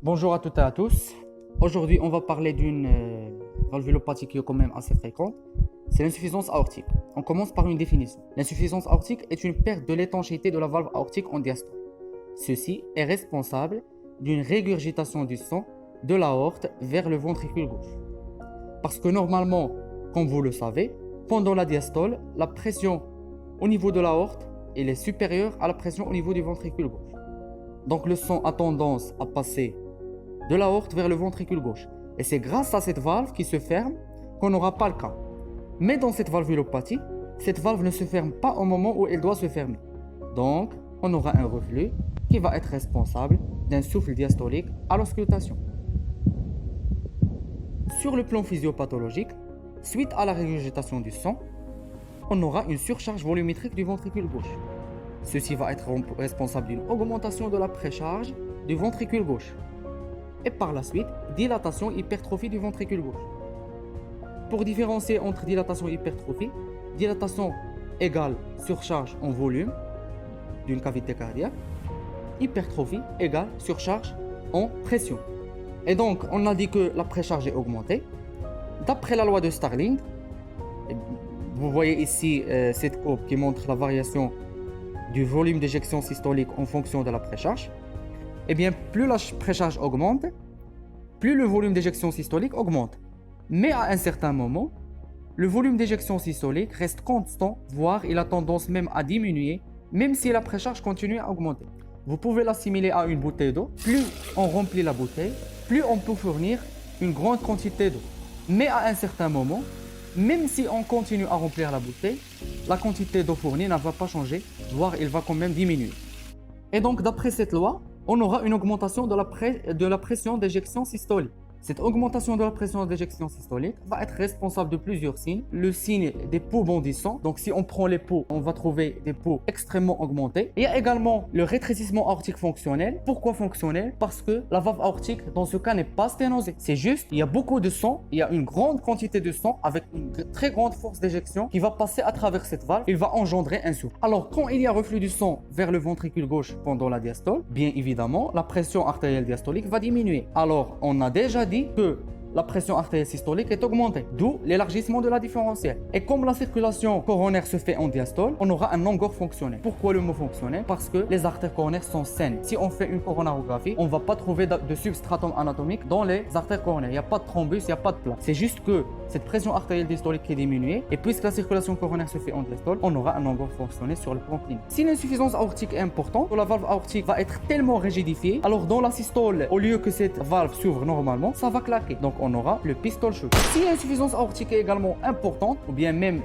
Bonjour à toutes et à tous. Aujourd'hui, on va parler d'une valvulopathie qui est quand même assez fréquente. C'est l'insuffisance aortique. On commence par une définition. L'insuffisance aortique est une perte de l'étanchéité de la valve aortique en diastole. Ceci est responsable d'une régurgitation du sang de l'aorte vers le ventricule gauche. Parce que normalement, comme vous le savez, pendant la diastole, la pression au niveau de l'aorte est supérieure à la pression au niveau du ventricule gauche. Donc le sang a tendance à passer de l'aorte vers le ventricule gauche. Et c'est grâce à cette valve qui se ferme qu'on n'aura pas le cas. Mais dans cette valvulopathie, cette valve ne se ferme pas au moment où elle doit se fermer. Donc, on aura un reflux qui va être responsable d'un souffle diastolique à l'auscultation. Sur le plan physiopathologique, suite à la régurgitation du sang, on aura une surcharge volumétrique du ventricule gauche. Ceci va être responsable d'une augmentation de la précharge du ventricule gauche. Et par la suite, dilatation et hypertrophie du ventricule gauche. Pour différencier entre dilatation et hypertrophie, dilatation égale surcharge en volume d'une cavité cardiaque, hypertrophie égale surcharge en pression. Et donc, on a dit que la précharge est augmentée. D'après la loi de Starling, vous voyez ici cette courbe qui montre la variation du volume d'éjection systolique en fonction de la précharge. Eh bien, plus la précharge augmente, plus le volume d'éjection systolique augmente. Mais à un certain moment, le volume d'éjection systolique reste constant, voire il a tendance même à diminuer, même si la précharge continue à augmenter. Vous pouvez l'assimiler à une bouteille d'eau. Plus on remplit la bouteille, plus on peut fournir une grande quantité d'eau. Mais à un certain moment, même si on continue à remplir la bouteille, la quantité d'eau fournie ne va pas changer, voire elle va quand même diminuer. Et donc, d'après cette loi, on aura une augmentation de la pression d'éjection systolique. Cette augmentation de la pression d'éjection systolique va être responsable de plusieurs signes. Le signe des pouls bondissants. Donc, si on prend les pouls, on va trouver des pouls extrêmement augmentés. Il y a également le rétrécissement aortique fonctionnel. Pourquoi fonctionnel? Parce que la valve aortique, dans ce cas, n'est pas sténosée. C'est juste, il y a beaucoup de sang, il y a une grande quantité de sang avec une très grande force d'éjection qui va passer à travers cette valve. Il va engendrer un souffle. Alors, quand il y a reflux du sang vers le ventricule gauche pendant la diastole, bien évidemment, la pression artérielle diastolique va diminuer. Alors, on a déjà dit que la pression artérielle systolique est augmentée, d'où l'élargissement de la différentielle. Et comme la circulation coronaire se fait en diastole, on aura un longueur fonctionnel. Pourquoi le mot fonctionnel? Parce que les artères coronaires sont saines. Si on fait une coronarographie, on ne va pas trouver de substratum anatomique dans les artères coronaires. Il n'y a pas de thrombus, il n'y a pas de plaque. C'est juste que cette pression artérielle diastolique est diminuée, et puisque la circulation coronaire se fait en diastole, on aura un longueur fonctionnel sur le plan clinique. Si l'insuffisance aortique est importante, la valve aortique va être tellement rigidifiée, alors dans la systole, au lieu que cette valve s'ouvre normalement, ça va claquer. Donc on aura le pistol shock. Si l'insuffisance aortique est également importante, ou bien même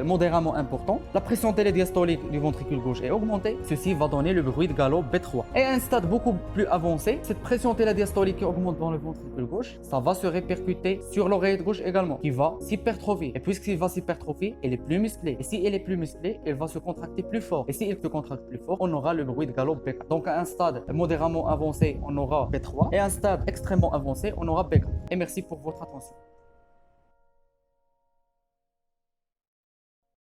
modérément importante, la pression télédiastolique du ventricule gauche est augmentée. Ceci va donner le bruit de galop B3. Et à un stade beaucoup plus avancé, cette pression télédiastolique qui augmente dans le ventricule gauche, ça va se répercuter sur l'oreillette gauche également, qui va s'hypertrophier. Et puisqu'il va s'hypertrophier, elle est plus musclée. Et si elle est plus musclée, elle va se contracter plus fort. Et si elle se contracte plus fort, on aura le bruit de galop B4. Donc à un stade modérément avancé, on aura B3. Et à un stade extrêmement avancé, on aura B4. Et merci pour votre attention.